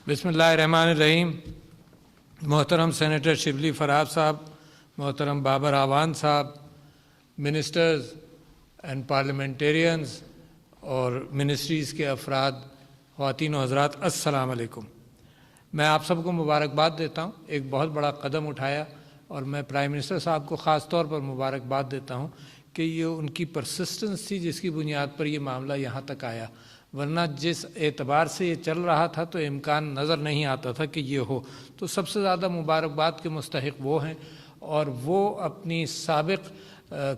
बिस्मिल्लाहिर्रहमानिर्रहीम। मोहतरम सेनेटर शिबली फराब साहब, मोहतरम बाबर आवान साहब, मिनिस्टर्स एंड पार्लियामेंटेरियंस और मिनिस्ट्रीज़ के अफराद, ख़वातीन व हज़रात, अस्सलाम वालेकुम। मैं आप सबको मुबारकबाद देता हूँ। एक बहुत बड़ा कदम उठाया और मैं प्राइम मिनिस्टर साहब को ख़ास तौर पर मुबारकबाद देता हूँ कि ये उनकी परसिस्टेंस थी जिसकी बुनियाद पर ये मामला यहाँ तक आया, वरना जिस एतबार से ये चल रहा था तो इम्कान नज़र नहीं आता था कि ये हो। तो सबसे ज़्यादा मुबारकबाद के मुस्तहिक वो हैं और वो अपनी साबिक़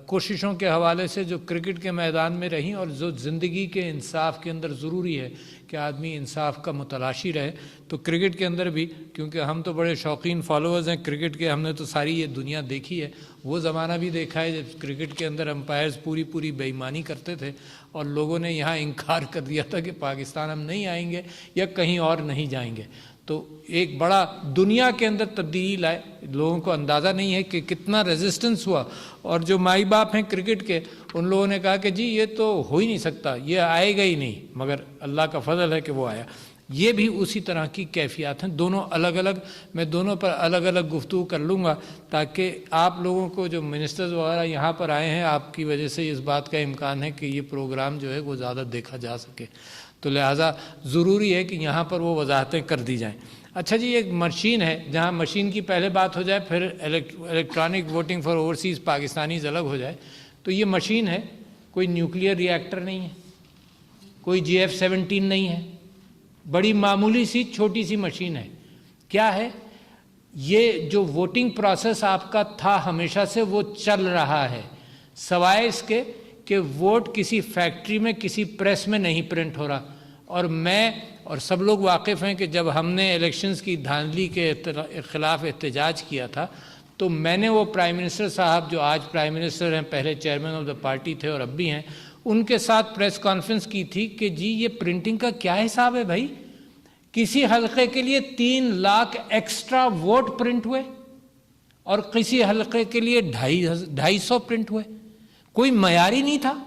कोशिशों के हवाले से जो क्रिकेट के मैदान में रहीं और जो ज़िंदगी के इंसाफ के अंदर ज़रूरी है कि आदमी इंसाफ का मुतलाशी रहे, तो क्रिकेट के अंदर भी, क्योंकि हम तो बड़े शौकीन फॉलोअर्स हैं क्रिकेट के, हमने तो सारी ये दुनिया देखी है। वो ज़माना भी देखा है जब क्रिकेट के अंदर अंपायर्स पूरी बेईमानी करते थे और लोगों ने यहाँ इनकार कर दिया था कि पाकिस्तान हम नहीं आएंगे या कहीं और नहीं जाएंगे। तो एक बड़ा दुनिया के अंदर तब्दीली लाए। लोगों को अंदाज़ा नहीं है कि कितना रेजिस्टेंस हुआ। और जो माई बाप हैं क्रिकेट के, उन लोगों ने कहा कि जी ये तो हो ही नहीं सकता, ये आएगा ही नहीं, मगर अल्लाह का फजल है कि वो आया। ये भी उसी तरह की कैफियत हैं, दोनों अलग अलग। मैं दोनों पर अलग अलग गुफ्तगू कर लूँगा ताकि आप लोगों को जो मिनिस्टर्स वगैरह यहाँ पर आए हैं, आपकी वजह से इस बात का इम्कान है कि ये प्रोग्राम जो है वो ज़्यादा देखा जा सके, तो लिहाजा ज़रूरी है कि यहाँ पर वो वजाहतें कर दी जाएँ। अच्छा जी, एक मशीन है, जहाँ मशीन की पहले बात हो जाए फिर electronic voting for overseas Pakistanis अलग हो जाए। तो ये मशीन है, कोई न्यूक्लियर रिएक्टर नहीं है, कोई GF-17 नहीं है, बड़ी मामूली सी छोटी सी मशीन है। क्या है ये? जो वोटिंग प्रोसेस आपका था हमेशा से वो चल रहा है, सवाए इसके कि वोट किसी फैक्ट्री में किसी प्रेस में नहीं प्रिंट हो रहा। और मैं और सब लोग वाकिफ़ हैं कि जब हमने इलेक्शंस की धांधली के ख़िलाफ़ एहतजाज किया था तो मैंने वो प्राइम मिनिस्टर साहब जो आज प्राइम मिनिस्टर हैं, पहले चेयरमैन ऑफ द पार्टी थे और अब भी हैं, उनके साथ प्रेस कॉन्फ्रेंस की थी कि जी ये प्रिंटिंग का क्या हिसाब है भाई? किसी हलके के लिए 3 लाख एक्स्ट्रा वोट प्रिंट हुए और किसी हलके के लिए 250 प्रिंट हुए, कोई मयारी नहीं था।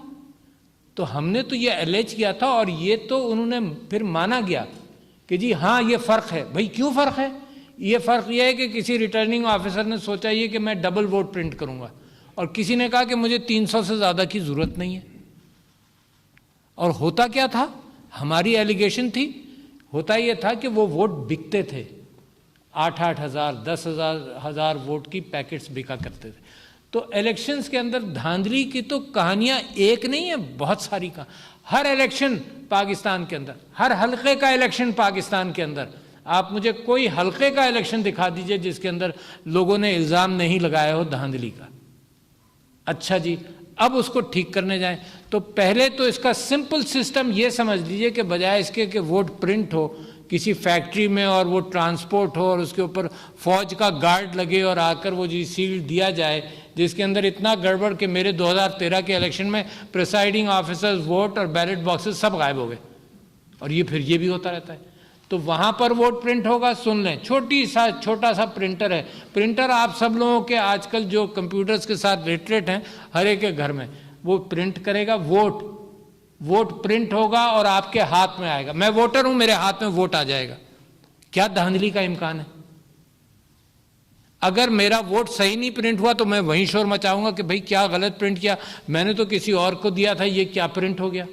तो हमने तो ये एलेज किया था और ये तो उन्होंने फिर माना गया कि जी हाँ ये फ़र्क है। भाई क्यों फ़र्क है? ये फ़र्क ये है कि किसी रिटर्निंग ऑफिसर ने सोचा ये कि मैं डबल वोट प्रिंट करूँगा और किसी ने कहा कि मुझे 300 से ज़्यादा की ज़रूरत नहीं है। और होता क्या था, हमारी एलिगेशन थी, होता ये था कि वो वोट बिकते थे, 8-8 हज़ार 10,000 वोट की पैकेट्स बिका करते थे। तो इलेक्शंस के अंदर धांधली की तो कहानियां एक नहीं है, बहुत सारी का। हर इलेक्शन पाकिस्तान के अंदर, हर हलके का इलेक्शन पाकिस्तान के अंदर, आप मुझे कोई हलके का इलेक्शन दिखा दीजिए जिसके अंदर लोगों ने इल्ज़ाम नहीं लगाया हो धांधली का। अच्छा जी, अब उसको ठीक करने जाएं तो पहले तो इसका सिंपल सिस्टम ये समझ लीजिए कि बजाय इसके कि वोट प्रिंट हो किसी फैक्ट्री में और वो ट्रांसपोर्ट हो और उसके ऊपर फौज का गार्ड लगे और आकर वो जी सील दिया जाए, जिसके अंदर इतना गड़बड़ कि मेरे 2013 के इलेक्शन में प्रिसाइडिंग ऑफिसर्स, वोट और बैलेट बॉक्सेस सब गायब हो गए। और ये फिर ये भी होता रहता है। तो वहाँ पर वोट प्रिंट होगा, सुन लें, छोटा सा प्रिंटर है। प्रिंटर आप सब लोगों के आजकल जो कंप्यूटर्स के साथ लिटरेट हैं, हर एक के घर में, वो प्रिंट करेगा वोट प्रिंट होगा और आपके हाथ में आएगा। मैं वोटर हूं, मेरे हाथ में वोट आ जाएगा। क्या धांधली का इम्कान है? अगर मेरा वोट सही नहीं प्रिंट हुआ तो मैं वहीं शोर मचाऊंगा कि भाई क्या गलत प्रिंट किया, मैंने तो किसी और को दिया था, ये क्या प्रिंट हो गया।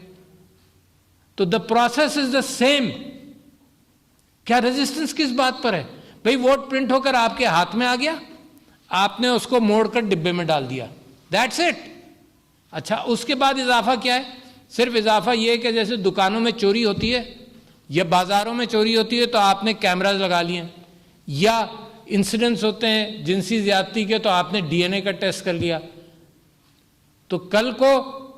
तो the process is the same. क्या रेजिस्टेंस किस बात पर है? भाई वोट प्रिंट होकर आपके हाथ में आ गया, आपने उसको मोड़कर डिब्बे में डाल दिया, दैट्स इट। अच्छा, उसके बाद इजाफा क्या है? सिर्फ इजाफा यह है कि जैसे दुकानों में चोरी होती है या बाजारों में चोरी होती है तो आपने कैमराज लगा लिए, या इंसिडेंट्स होते हैं जिनसी ज्यादती के तो आपने DNA का टेस्ट कर लिया। तो कल को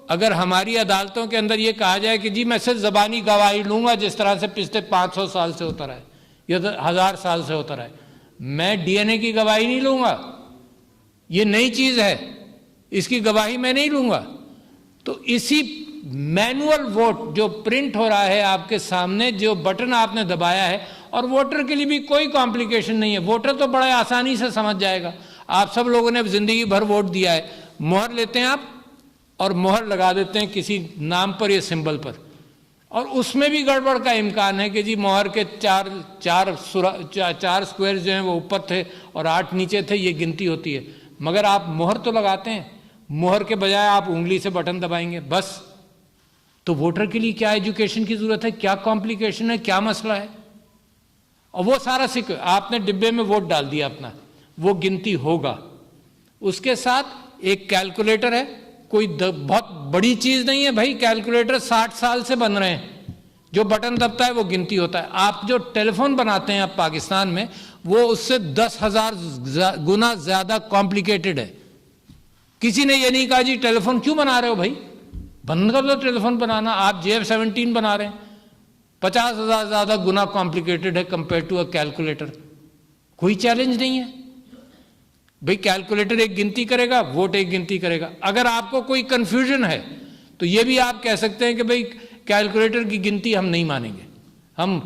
अगर हमारी अदालतों के अंदर ये कहा जाए कि जी मैं सिर्फ ज़बानी गवाही लूँगा, जिस तरह से पिछले 500 साल से होता रहा है या 1000 साल से होता रहा है, मैं DNA की गवाही नहीं लूँगा, ये नई चीज़ है, इसकी गवाही मैं नहीं लूँगा। तो इसी मैनुअल वोट जो प्रिंट हो रहा है आपके सामने, जो बटन आपने दबाया है, और वोटर के लिए भी कोई कॉम्प्लिकेशन नहीं है, वोटर तो बड़ा आसानी से समझ जाएगा। आप सब लोगों ने ज़िंदगी भर वोट दिया है, मोहर लेते हैं आप और मोहर लगा देते हैं किसी नाम पर या सिंबल पर। और उसमें भी गड़बड़ का इम्कान है कि जी मोहर के चार स्क्वायर जो हैं वो ऊपर थे और 8 नीचे थे, ये गिनती होती है। मगर आप मोहर तो लगाते हैं, मोहर के बजाय आप उंगली से बटन दबाएंगे बस। तो वोटर के लिए क्या एजुकेशन की जरूरत है, क्या कॉम्प्लिकेशन है, क्या मसला है? और वो सारा आपने डिब्बे में वोट डाल दिया अपना, वो गिनती होगा। उसके साथ एक कैलकुलेटर है, कोई बहुत बड़ी चीज नहीं है भाई, कैलकुलेटर 60 साल से बन रहे हैं, जो बटन दबता है वो गिनती होता है। आप जो टेलीफोन बनाते हैं आप पाकिस्तान में, वो उससे 10,000 गुना ज्यादा कॉम्प्लिकेटेड है। किसी ने ये नहीं कहा जी टेलीफोन क्यों बना रहे हो भाई, बंद कर दो टेलीफोन बनाना। आप JF-17 बना रहे हैं, 50,000 ज्यादा गुना कॉम्प्लिकेटेड है कंपेयर टू अ कैलकुलेटर। कोई चैलेंज नहीं है भाई, कैलकुलेटर एक गिनती करेगा, वोट एक गिनती करेगा। अगर आपको कोई कंफ्यूजन है तो ये भी आप कह सकते हैं कि भाई कैलकुलेटर की गिनती हम नहीं मानेंगे, हम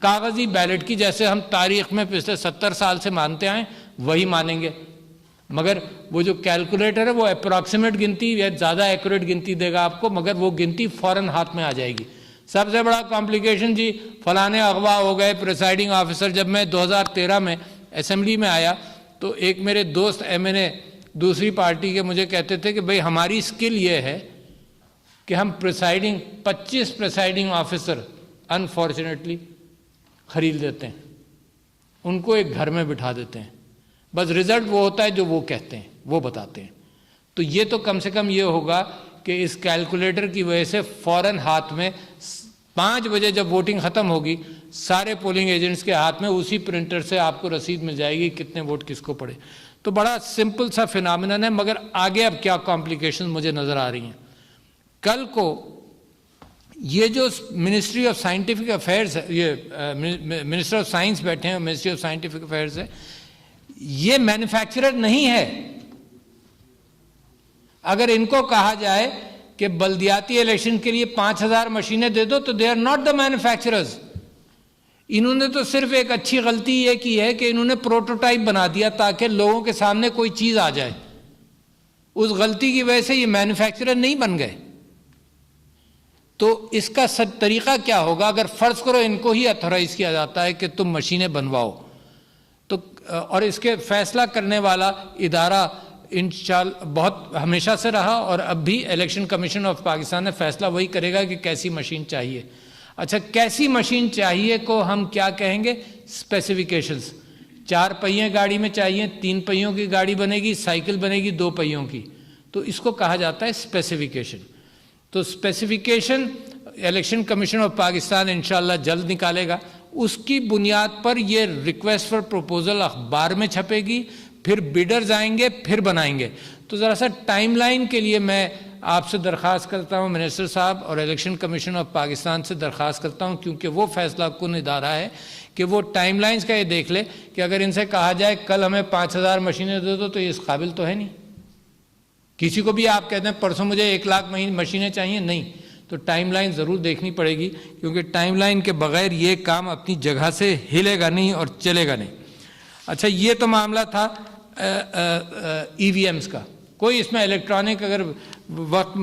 कागजी बैलेट की, जैसे हम तारीख में पिछले 70 साल से मानते आए, वही मानेंगे। मगर वो जो कैलकुलेटर है वो अप्रॉक्सीमेट गिनती या ज़्यादा एक्यूरेट गिनती देगा आपको, मगर वो गिनती फ़ौरन हाथ में आ जाएगी। सबसे बड़ा कॉम्प्लिकेशन जी, फलाने अगवा हो गए प्रिसाइडिंग ऑफिसर। जब मैं 2013 में असेंबली में आया तो एक मेरे दोस्त MNA दूसरी पार्टी के मुझे कहते थे कि भाई हमारी स्किल ये है कि हम 25 प्रिसाइडिंग ऑफिसर अनफॉर्चुनेटली खरीद लेते हैं, उनको एक घर में बिठा देते हैं, बस रिजल्ट वो होता है जो वो कहते हैं, वो बताते हैं। तो ये तो कम से कम ये होगा कि इस कैलकुलेटर की वजह से फ़ौरन हाथ में 5 बजे जब वोटिंग ख़त्म होगी, सारे पोलिंग एजेंट्स के हाथ में उसी प्रिंटर से आपको रसीद मिल जाएगी कितने वोट किसको पड़े। तो बड़ा सिंपल सा फिनोमिनन है, मगर आगे अब क्या कॉम्प्लिकेशन मुझे नज़र आ रही हैं। कल को ये जो मिनिस्ट्री ऑफ साइंटिफिक अफेयर्स है, ये मिनिस्टर ऑफ साइंस बैठे हैं, मिनिस्ट्री ऑफ साइंटिफिक अफेयर्स है, ये मैन्युफैक्चरर नहीं है। अगर इनको कहा जाए कि बल्दियाती इलेक्शन के लिए 5,000 मशीनें दे दो, तो they are not the manufacturers. इन्होंने तो सिर्फ एक अच्छी गलती ये की है कि इन्होंने प्रोटोटाइप बना दिया ताकि लोगों के सामने कोई चीज आ जाए। उस गलती की वजह से ये मैन्युफैक्चरर नहीं बन गए। तो इसका तरीका क्या होगा? अगर फर्ज करो इनको ही अथोराइज किया जाता है कि तुम मशीनें बनवाओ, तो और इसके फैसला करने वाला इदारा इंशाल्लाह बहुत हमेशा से रहा और अब भी इलेक्शन कमीशन ऑफ पाकिस्तान ने फैसला वही करेगा कि कैसी मशीन चाहिए। अच्छा, कैसी मशीन चाहिए को हम क्या कहेंगे? स्पेसिफिकेशंस। 4 पहिए गाड़ी में चाहिए, 3 पहियों की गाड़ी बनेगी, साइकिल बनेगी 2 पहियों की, तो इसको कहा जाता है स्पेसिफिकेशन। तो specification election commission of Pakistan इंशाल्लाह जल्द निकालेगा। उसकी बुनियाद पर ये रिक्वेस्ट फॉर प्रपोजल अखबार में छपेगी, फिर बिडर्स आएंगे, फिर बनाएंगे। तो ज़रा सा टाइमलाइन के लिए मैं आपसे दरख्वास्त करता हूँ मिनिस्टर साहब और इलेक्शन कमीशन ऑफ पाकिस्तान से दरख्वास्त करता हूँ, क्योंकि वो फैसला कुन इदारा है कि वो टाइमलाइंस का ये देख ले कि अगर इनसे कहा जाए कल हमें 5,000 मशीनें दे दो, तो ये इस काबिल तो है नहीं। किसी को भी आप कहते हैं परसों मुझे 1 लाख मशीनें चाहिए, नहीं। तो टाइमलाइन ज़रूर देखनी पड़ेगी, क्योंकि टाइमलाइन के बगैर ये काम अपनी जगह से हिलेगा नहीं और चलेगा नहीं। अच्छा, ये तो मामला था EVMs का। कोई इसमें इलेक्ट्रॉनिक अगर वक्त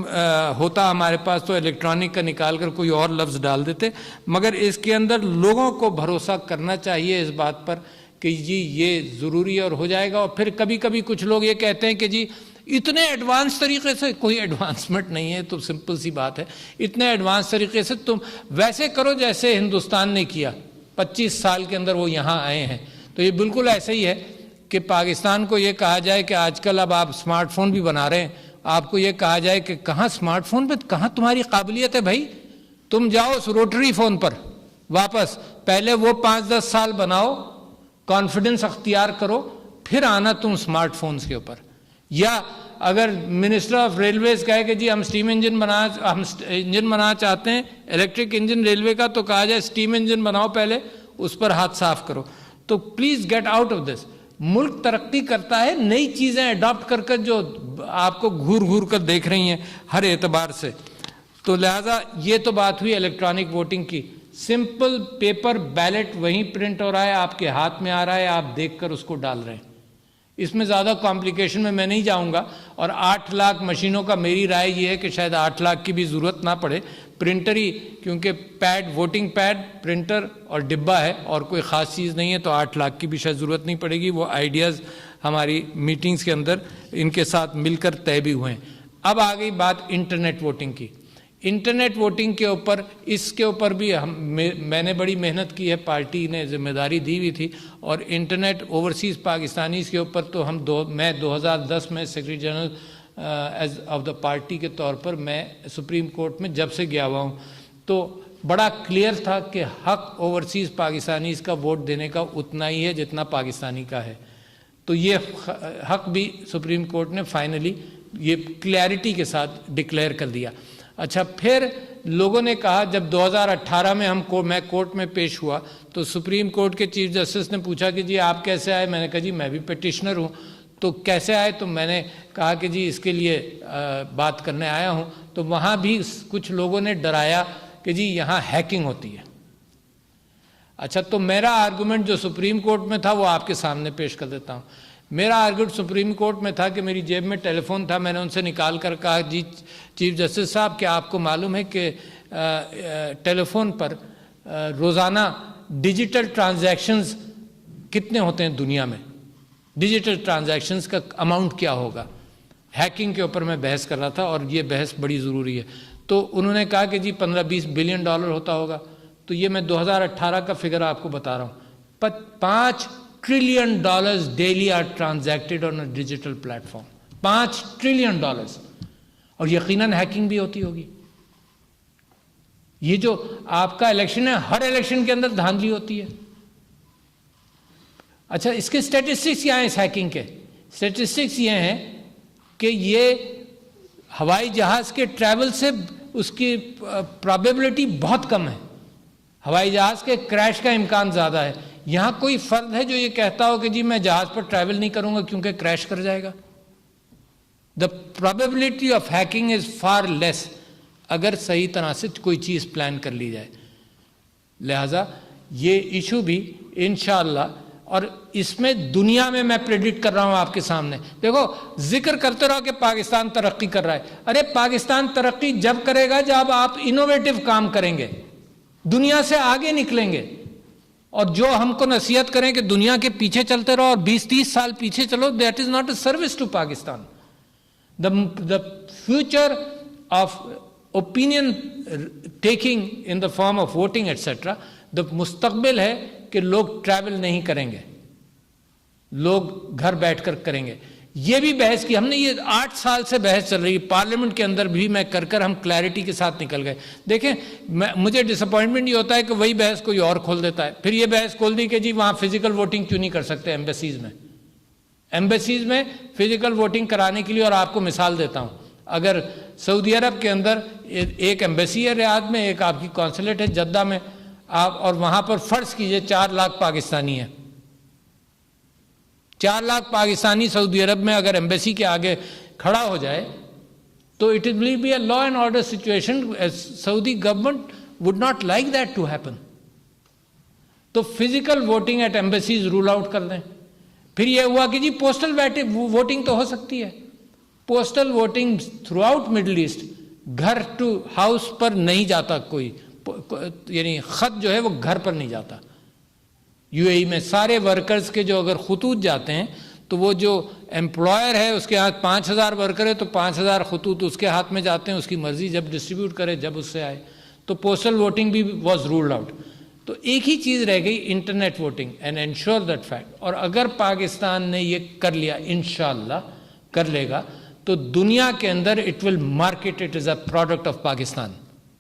होता हमारे पास तो इलेक्ट्रॉनिक का निकाल कर कोई और लफ्ज़ डाल देते, मगर इसके अंदर लोगों को भरोसा करना चाहिए इस बात पर कि जी ये ज़रूरी है और हो जाएगा। और फिर कभी कभी कुछ लोग ये कहते हैं कि जी इतने एडवांस तरीके से, कोई एडवांसमेंट नहीं है, तो सिंपल सी बात है, इतने एडवांस तरीके से तुम वैसे करो जैसे हिंदुस्तान ने किया 25 साल के अंदर वो यहाँ आए हैं। तो ये बिल्कुल ऐसे ही है कि पाकिस्तान को ये कहा जाए कि आजकल अब आप स्मार्टफोन भी बना रहे हैं, आपको ये कहा जाए कि कहाँ स्मार्टफोन पे कहाँ तुम्हारी काबिलियत है भाई, तुम जाओ उस रोटरी फ़ोन पर वापस, पहले वो 5-10 साल बनाओ, कॉन्फिडेंस अख्तियार करो, फिर आना तुम स्मार्टफोन्स के ऊपर। या अगर मिनिस्टर ऑफ रेलवेज कहे कि जी हम इंजन बनाना चाहते हैं, इलेक्ट्रिक इंजन रेलवे का, तो कहा जाए स्टीम इंजन बनाओ पहले, उस पर हाथ साफ करो। तो please get out of this. मुल्क तरक्की करता है नई चीज़ें अडॉप्ट कर जो आपको घूर घूर कर देख रही हैं हर एतबार से। तो लिहाजा ये तो बात हुई इलेक्ट्रॉनिक वोटिंग की। सिंपल पेपर बैलेट वहीं प्रिंट हो रहा है, आपके हाथ में आ रहा है, आप देखकर उसको डाल रहे हैं। इसमें ज़्यादा कॉम्प्लिकेशन में मैं नहीं जाऊंगा। और 8 लाख मशीनों का मेरी राय ये है कि शायद 8 लाख की भी ज़रूरत ना पड़े, प्रिंटर ही, क्योंकि पैड, वोटिंग पैड, प्रिंटर और डिब्बा है और कोई ख़ास चीज़ नहीं है, तो 8 लाख की भी शायद ज़रूरत नहीं पड़ेगी। वो आइडियाज़ हमारी मीटिंग्स के अंदर इनके साथ मिलकर तय भी हुए हैं। अब आ गई बात इंटरनेट वोटिंग की। इंटरनेट वोटिंग के ऊपर, इसके ऊपर भी मैंने बड़ी मेहनत की है, पार्टी ने जिम्मेदारी दी हुई थी। और इंटरनेट ओवरसीज़ पाकिस्तानीज़ के ऊपर तो मैं 2010 में secretary general as of the party के तौर पर मैं सुप्रीम कोर्ट में जब से गया हुआ हूँ, तो बड़ा क्लियर था कि हक ओवरसीज़ पाकिस्तानीज़ का वोट देने का उतना ही है जितना पाकिस्तानी का है। तो ये हक भी सुप्रीम कोर्ट ने फाइनली ये क्लैरिटी के साथ डिक्लेयर कर दिया। अच्छा, फिर लोगों ने कहा, जब 2018 में मैं कोर्ट में पेश हुआ तो सुप्रीम कोर्ट के चीफ जस्टिस ने पूछा कि जी आप कैसे आए। मैंने कहा जी मैं भी पिटिशनर हूँ। तो कैसे आए? तो मैंने कहा कि जी इसके लिए बात करने आया हूँ। तो वहाँ भी कुछ लोगों ने डराया कि जी यहाँ हैकिंग होती है। अच्छा, तो मेरा आर्गूमेंट जो सुप्रीम कोर्ट में था वो आपके सामने पेश कर देता हूँ। मेरा आर्गूमेंट सुप्रीम कोर्ट में था कि मेरी जेब में टेलीफोन था, मैंने उनसे निकाल कर कहा, जी चीफ जस्टिस साहब क्या आपको मालूम है कि टेलीफोन पर रोज़ाना डिजिटल ट्रांजैक्शंस कितने होते हैं दुनिया में? डिजिटल ट्रांजैक्शंस का अमाउंट क्या होगा? हैकिंग के ऊपर मैं बहस कर रहा था और ये बहस बड़ी ज़रूरी है। तो उन्होंने कहा कि जी 15-20 बिलियन डॉलर होता होगा। तो ये मैं 2018 का फिगर आपको बता रहा हूँ। 5 trillion dollars daily R transacted on a digital platform. 5 trillion dollars. और यकीनन हैकिंग भी होती होगी। ये जो आपका इलेक्शन है, हर इलेक्शन के अंदर धांधली होती है। अच्छा, इसके स्टैटिस्टिक्स क्या हैं इस हैकिंग के? स्टैटिस्टिक्स ये हैं कि ये हवाई जहाज़ के ट्रैवल से उसकी प्रोबेबिलिटी बहुत कम है। हवाई जहाज़ के क्रैश का इम्कान ज़्यादा है। यहाँ कोई फर्द है जो ये कहता हो कि जी मैं जहाज़ पर ट्रैवल नहीं करूँगा क्योंकि क्रैश कर जाएगा? The probability of hacking is far less अगर सही तरह से कोई चीज़ प्लान कर ली जाए। लिहाजा ये इशू भी इंशाअल्लाह, और इसमें दुनिया में मैं प्रेडिक्ट कर रहा हूं आपके सामने। देखो, जिक्र करते रहो कि पाकिस्तान तरक्की कर रहा है। अरे पाकिस्तान तरक्की जब करेगा जब आप इनोवेटिव काम करेंगे, दुनिया से आगे निकलेंगे। और जो हमको नसीहत करें कि दुनिया के पीछे चलते रहो और 20-30 साल पीछे चलो, that is not a service to Pakistan. The future of opinion taking in the form of voting etcetera, the मुस्तकबिल है कि लोग ट्रैवल नहीं करेंगे, लोग घर बैठकर करेंगे। ये भी बहस की हमने, ये 8 साल से बहस चल रही है पार्लियामेंट के अंदर भी, मैं कर हम क्लैरिटी के साथ निकल गए। देखें, मुझे डिसअपॉइंटमेंट ये होता है कि वही बहस कोई और खोल देता है। फिर ये बहस खोल दी कि जी वहाँ फिजिकल वोटिंग क्यों नहीं कर सकते एम्बेसीज में। एम्बेसीज में फिजिकल वोटिंग कराने के लिए, और आपको मिसाल देता हूँ, अगर सऊदी अरब के अंदर एक एम्बेसी है रियाद में, एक आपकी कौंसलेट है जद्दा में, आप और वहाँ पर फर्ज कीजिए 4 लाख पाकिस्तानी है। 4 लाख पाकिस्तानी सऊदी अरब में अगर एम्बेसी के आगे खड़ा हो जाए तो it will be a law and order situation. Saudi government would not like that to happen. तो physical voting at embassies rule out कर दें। फिर यह हुआ कि जी पोस्टल वोटिंग तो हो सकती है। Postal voting through out middle east, घर टू हाउस पर नहीं जाता कोई, यानी खत जो है वो घर पर नहीं जाता। यूएई में सारे वर्कर्स के जो अगर खतूत जाते हैं तो वो जो एम्प्लॉयर है उसके हाथ 5000 वर्कर है तो 5000 खतूत उसके हाथ में जाते हैं, उसकी मर्जी जब डिस्ट्रीब्यूट करे जब उससे आए। तो पोस्टल वोटिंग भी वॉज रूल्ड आउट। तो एक ही चीज़ रह गई, internet voting, and ensure that fact. और अगर पाकिस्तान ने ये कर लिया, इंशाअल्लाह कर लेगा, तो दुनिया के अंदर it will market it is a product of Pakistan.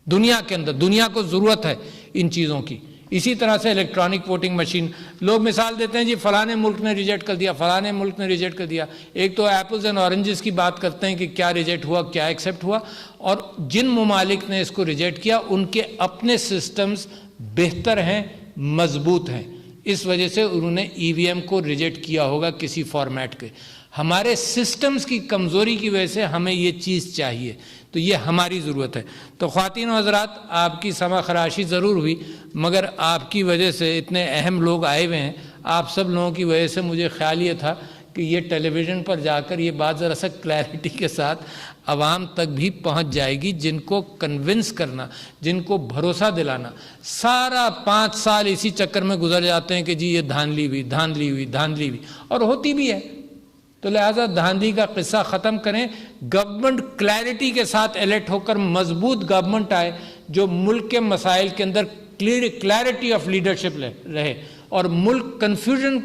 दुनिया के अंदर, दुनिया को ज़रूरत है इन चीज़ों की। इसी तरह से इलेक्ट्रॉनिक वोटिंग मशीन, लोग मिसाल देते हैं जी फलाने मुल्क ने रिजेक्ट कर दिया, फलाने मुल्क ने रिजेक्ट कर दिया। एक तो एप्पल्स एंड ऑरेंजेस की बात करते हैं कि क्या रिजेक्ट हुआ, क्या एक्सेप्ट हुआ, और जिन ममालिक ने इसको रिजेक्ट किया उनके अपने सिस्टम्स बेहतर हैं, मजबूत हैं, इस वजह से उन्होंने ईवीएम को रिजेक्ट किया होगा किसी फॉर्मेट के। हमारे सिस्टम्स की कमज़ोरी की वजह से हमें ये चीज़ चाहिए, तो ये हमारी ज़रूरत है। तो ख़वातीन और हज़रात, आपकी समा खराशी ज़रूर हुई, मगर आपकी वजह से इतने अहम लोग आए हुए हैं, आप सब लोगों की वजह से मुझे ख्याल ये था कि ये टेलीविज़न पर जाकर ये बात ज़रा सा क्लैरिटी के साथ आवाम तक भी पहुंच जाएगी, जिनको कन्विंस करना, जिनको भरोसा दिलाना। सारा 5 साल इसी चक्कर में गुजर जाते हैं कि जी ये धांधली हुई, धांधली हुई, धांधली हुई, और होती भी है। तो लिहाजा धांधली का किस्सा ख़त्म करें, गवर्नमेंट क्लैरिटी के साथ अलर्ट होकर मजबूत गवर्नमेंट आए जो मुल्क के मसाइल के अंदर क्लैरिटी ऑफ लीडरशिप रहे और मुल्क कन्फ्यूजन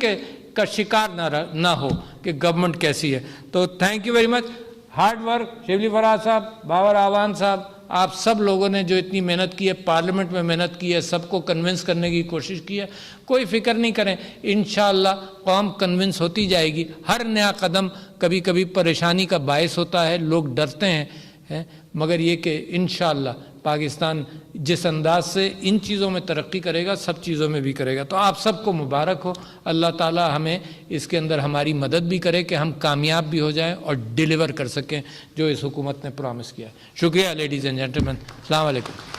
का शिकार ना हो कि गवर्नमेंट कैसी है। तो thank you very much, hard work, Shibli Faraz sahab, Babar आवान साहब, आप सब लोगों ने जो इतनी मेहनत की है, पार्लियामेंट में मेहनत की है, सबको कन्विंस करने की कोशिश की है। कोई फिक्र नहीं करें, इंशाअल्लाह कौम कन्विंस होती जाएगी। हर नया कदम कभी कभी परेशानी का बायस होता है, लोग डरते हैं, मगर ये कि इंशाअल्लाह पाकिस्तान जिस अंदाज से इन चीज़ों में तरक्की करेगा, सब चीज़ों में भी करेगा। तो आप सबको मुबारक हो, अल्लाह ताला हमें इसके अंदर हमारी मदद भी करे कि हम कामयाब भी हो जाएं और डिलीवर कर सकें जो इस हुकूमत ने प्रॉमिस किया है। शुक्रिया लेडीज़ एंड जेंटलमैन, अस्सलाम वालेकुम।